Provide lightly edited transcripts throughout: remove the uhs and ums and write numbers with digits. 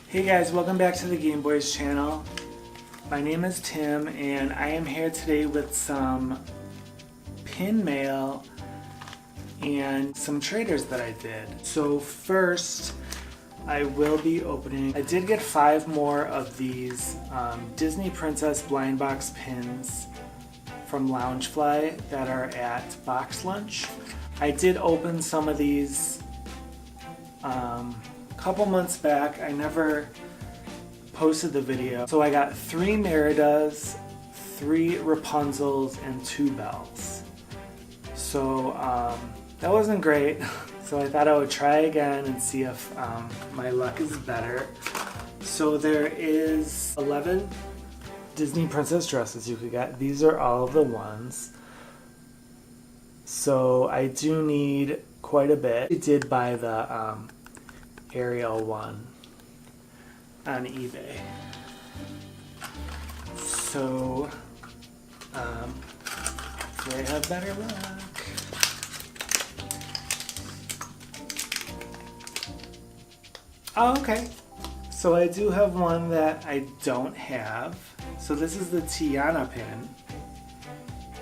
Hey guys, welcome back to the Game Boys channel. My name is Tim and I am here today with some pin mail and some traders that I did. So first, I will be opening, I did get 5 more of these Disney Princess blind box pins from Loungefly that are at Box Lunch. I did open some of these couple months back. I never posted the video. So I got 3 Meridas, 3 Rapunzels, and 2 Bells. So that wasn't great. So I thought I would try again and see if my luck is better. So there is 11 Disney princess dresses you could get. These are all of the ones. So I do need quite a bit. I did buy the Ariel one on eBay. So do I have better luck? Oh, okay. So I do have one that I don't have. So this is the Tiana pin.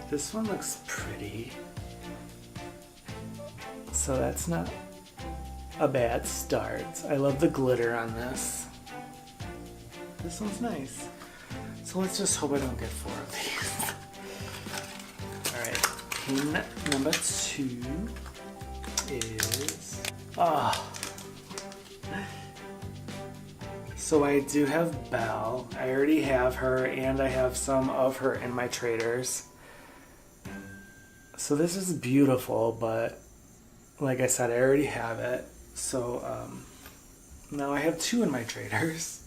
This one looks pretty. So that's not a bad start. I love the glitter on this. This one's nice. So let's just hope I don't get 4 of these. Alright, pin number 2 is... So I do have Belle. I already have her and I have some of her in my traders. So this is beautiful, but like I said, I already have it. So now I have 2 in my traders.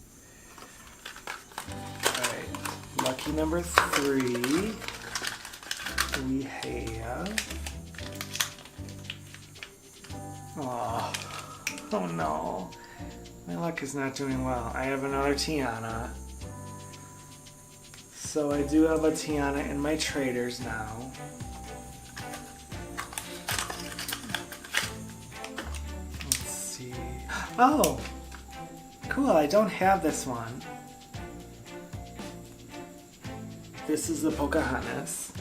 Alright, lucky number 3. We have... Oh no. My luck is not doing well. I have another Tiana. So I do have a Tiana in my traders now. Oh, cool, I don't have this one. This is the Pocahontas.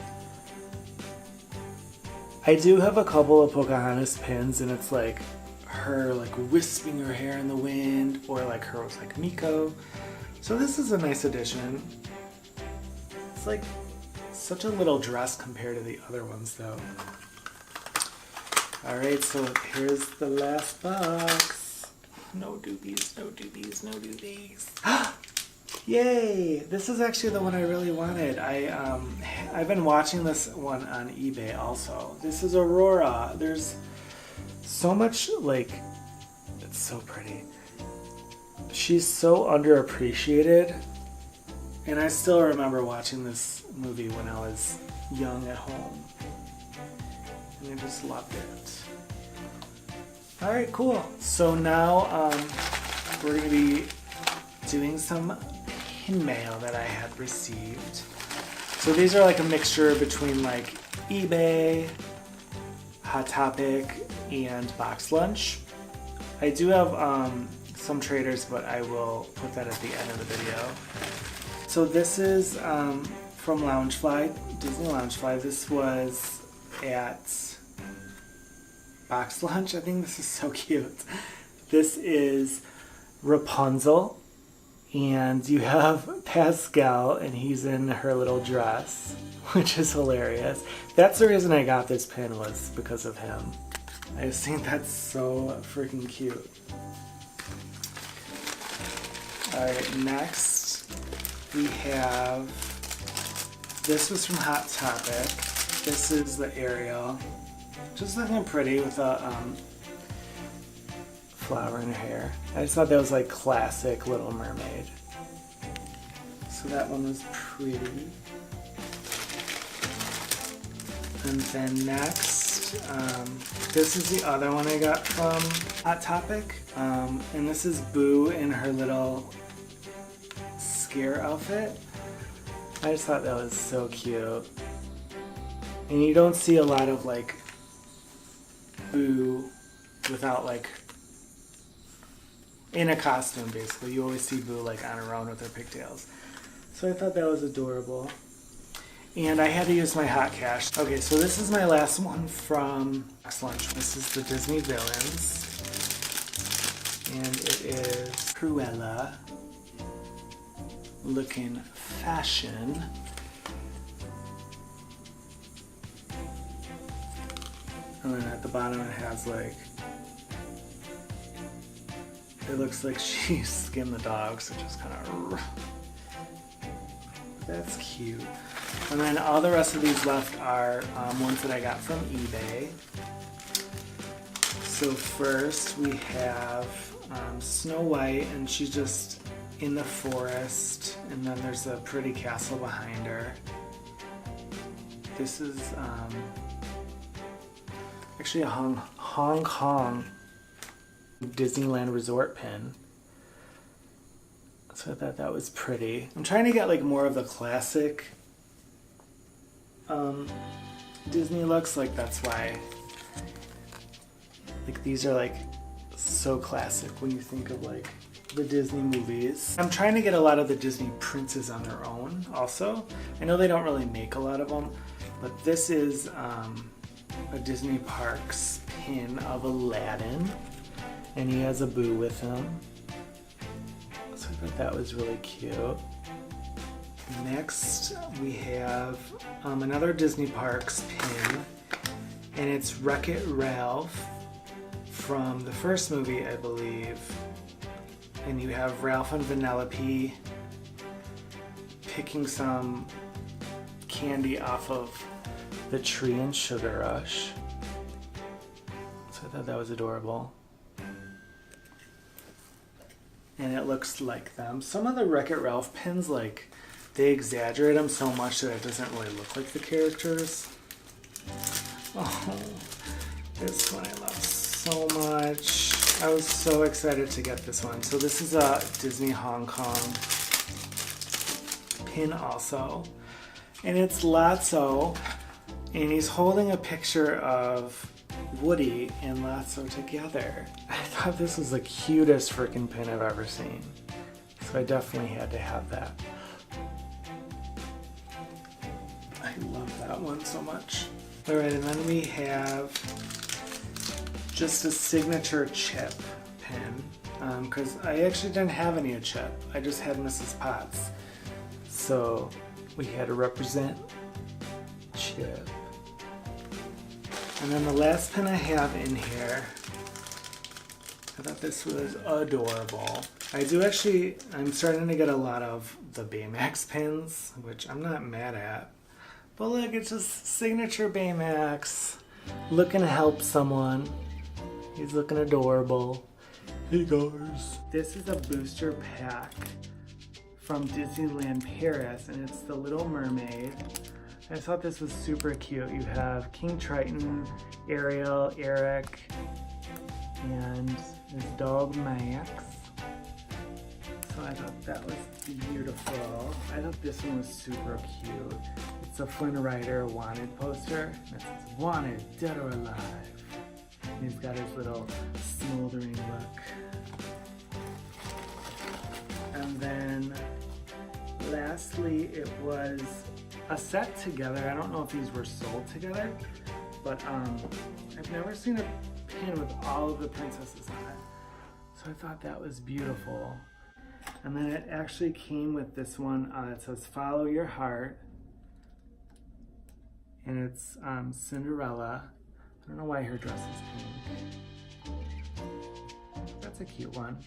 I do have a couple of Pocahontas pins and it's like her like wisping her hair in the wind, or like her was like Miko. So this is a nice addition. It's like such a little dress compared to the other ones though. Alright, so here's the last box. No doobies, no doobies, no doobies. Yay! This is actually the one I really wanted. I've been watching this one on eBay also. This is Aurora. There's so much, like, it's so pretty. She's so underappreciated. And I still remember watching this movie when I was young at home. And I just loved it. Alright, cool. So now we're going to be doing some pin mail that I had received. So these are like a mixture between like eBay, Hot Topic, and Box Lunch. I do have some traders, but I will put that at the end of the video. So this is from Loungefly, Disney Loungefly. This was at Box Lunch. I think this is so cute. This is Rapunzel, and you have Pascal, and he's in her little dress, which is hilarious. That's the reason I got this pin, was because of him. I just think that's so freaking cute. Alright, next we have, this was from Hot Topic. This is the Ariel. Just looking pretty with a flower in her hair. I just thought that was like classic Little Mermaid. So that one was pretty. And then next, this is the other one I got from Hot Topic. And this is Boo in her little scare outfit. I just thought that was so cute. And you don't see a lot of like Boo without like in a costume, basically. You always see Boo like on her own with her pigtails. So I thought that was adorable. And I had to use my hot cash. Okay, so this is my last one from Lunch. This is the Disney Villains. And it is Cruella looking fashion. And then at the bottom it has like, it looks like she skinned the dogs, which is kind of, that's cute. And then all the rest of these left are ones that I got from eBay. So first we have Snow White, and she's just in the forest, and then there's a pretty castle behind her. This is actually a Hong Kong Disneyland Resort pin. So I thought that was pretty. I'm trying to get like more of the classic Disney looks, like that's why like these are like so classic when you think of like the Disney movies. I'm trying to get a lot of the Disney princes on their own also. I know they don't really make a lot of them, but this is a Disney Parks pin of Aladdin, and he has a Boo with him. So I thought that was really cute. Next we have another Disney Parks pin, and it's Wreck-It Ralph from the first movie, I believe. And you have Ralph and Vanellope picking some candy off of the tree in Sugar Rush. So I thought that was adorable. And it looks like them. Some of the Wreck-It Ralph pins, like, they exaggerate them so much that it doesn't really look like the characters. Oh, this one I love so much. I was so excited to get this one. So this is a Disney Hong Kong pin also. And it's Lotso, and he's holding a picture of Woody and Lotso together. I thought this was the cutest freaking pin I've ever seen. So I definitely had to have that. I love that one so much. Alright, and then we have just a signature Chip pin, because I actually didn't have any of Chip. I just had Mrs. Potts. So we had to represent Chip. And then the last pin I have in here, I thought this was adorable. I'm starting to get a lot of the Baymax pins, which I'm not mad at. But look, it's just signature Baymax looking to help someone. He's looking adorable. Hey guys. This is a booster pack from Disneyland Paris, and it's the Little Mermaid. I thought this was super cute. You have King Triton, Ariel, Eric, and his dog Max. So I thought that was beautiful. I thought this one was super cute. It's a Flynn Rider wanted poster. It says wanted, dead or alive. And he's got his little smoldering look. And then lastly, it was a set together. I don't know if these were sold together, but I've never seen a pin with all of the princesses on it. So I thought that was beautiful. And then it actually came with this one. It says follow your heart. And it's Cinderella. I don't know why her dress is pink. That's a cute one.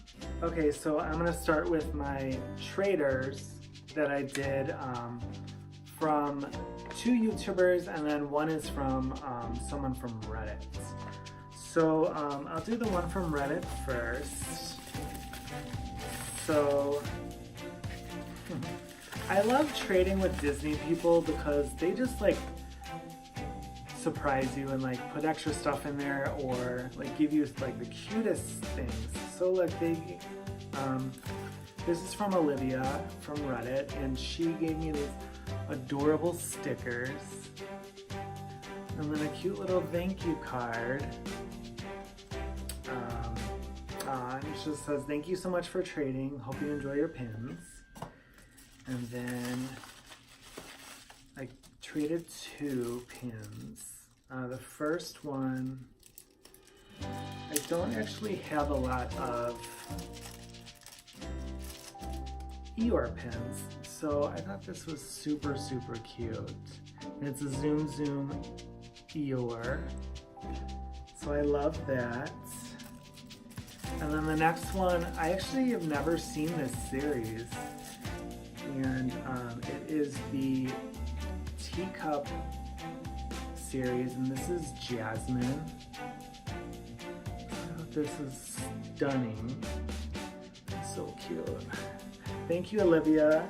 Okay, so I'm gonna start with my traders that I did from 2 YouTubers, and then one is from someone from Reddit. So I'll do the one from Reddit first. So I love trading with Disney people because they just like surprise you and like put extra stuff in there, or like give you like the cutest things. So like this is from Olivia from Reddit, and she gave me these adorable stickers, and then a cute little thank you card. It just says, thank you so much for trading. Hope you enjoy your pins. And then I traded 2 pins. The first one, I don't actually have a lot of Eeyore pins, so I thought this was super, super cute. And it's a Zoom Zoom Eeyore, so I love that. And then the next one, I actually have never seen this series, and it is the Teacup series, and this is Jasmine. This is stunning. So cute. Thank you, Olivia.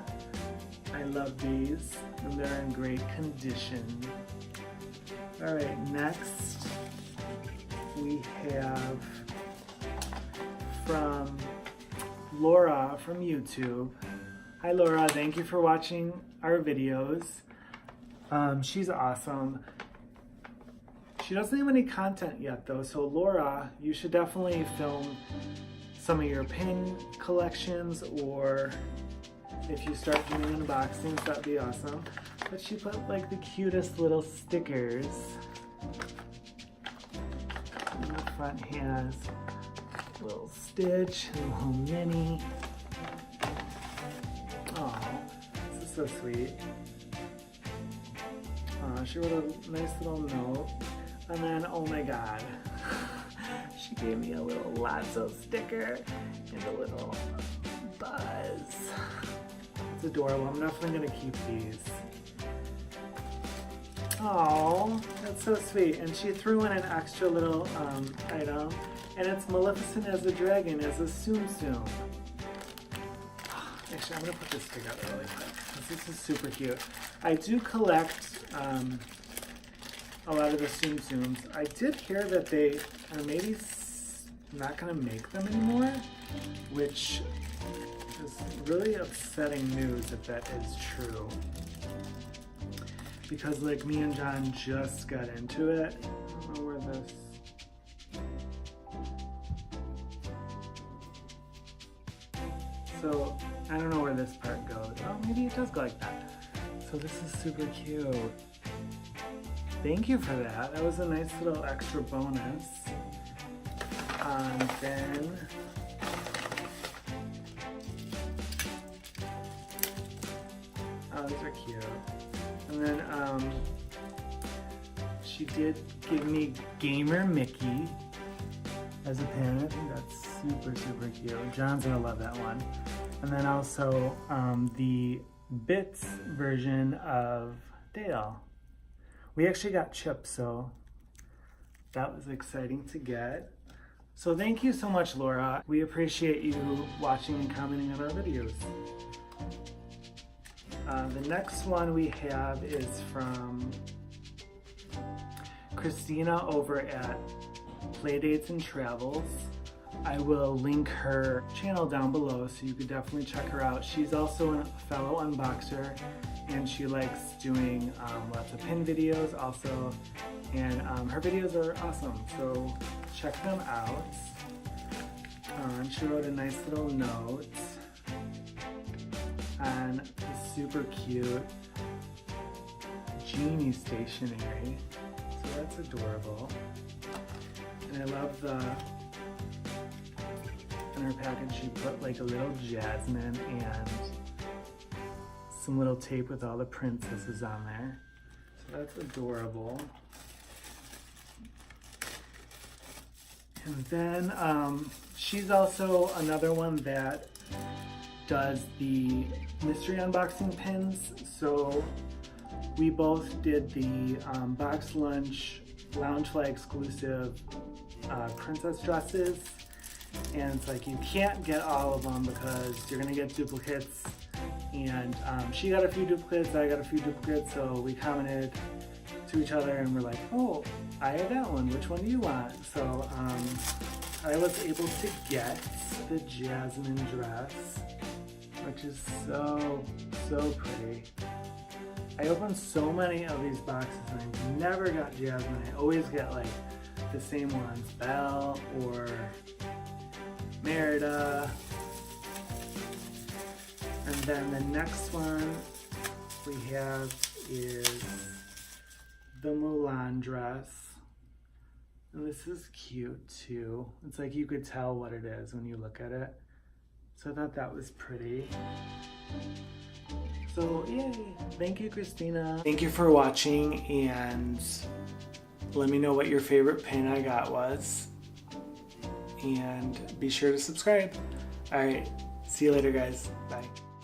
I love these, and they're in great condition. All right, next we have from Laura from YouTube. Hi Laura, thank you for watching our videos. She's awesome. She doesn't have any content yet though, so Laura, you should definitely film some of your pin collections, or if you start doing unboxings, that'd be awesome. But she put like the cutest little stickers. And the front has a little Stitch, a little Minnie. Oh, this is so sweet. She wrote a nice little note. And then, oh my god, she gave me a little Lotso sticker and a little Buzz. It's adorable. I'm definitely going to keep these. Oh, that's so sweet. And she threw in an extra little item, and it's Maleficent as a dragon, as a Tsum Tsum. Actually, I'm going to put this together really quick, because this is super cute. I do collect a lot of the Tsum Tsums. I did hear that they are maybe not going to make them anymore, which is really upsetting news if that is true. Because like me and John just got into it. I don't know where this... So I don't know where this part goes. Oh, maybe it does go like that. So this is super cute. Thank you for that. That was a nice little extra bonus. Then oh, these are cute. And then she did give me Gamer Mickey as a pin. I think that's super, super cute. John's gonna love that one. And then also the Bits version of Dale. We actually got chips, so that was exciting to get. So thank you so much, Laura. We appreciate you watching and commenting on our videos. The next one we have is from Christina over at Playdates and Travels. I will link her channel down below, so you could definitely check her out. She's also a fellow unboxer, and she likes doing lots of pin videos also, and her videos are awesome, so check them out. And she wrote a nice little note and a super cute genie stationery, so that's adorable. And I love the, in her package she put like a little Jasmine and some little tape with all the princesses on there. So that's adorable. And then she's also another one that does the mystery unboxing pins. So we both did the Box Lunch Loungefly exclusive princess dresses. And it's like you can't get all of them because you're gonna get duplicates. And she got a few duplicates, I got a few duplicates, so we commented to each other and we're like, oh, I have that one, which one do you want? So I was able to get the Jasmine dress, which is so, so pretty. I opened so many of these boxes and I never got Jasmine. I always get like the same ones, Belle or Merida. And then the next one we have is the Mulan dress. And this is cute too. It's like you could tell what it is when you look at it. So I thought that was pretty. So yay! Thank you, Christina. Thank you for watching, and let me know what your favorite pin I got was. And be sure to subscribe. Alright, see you later guys. Bye.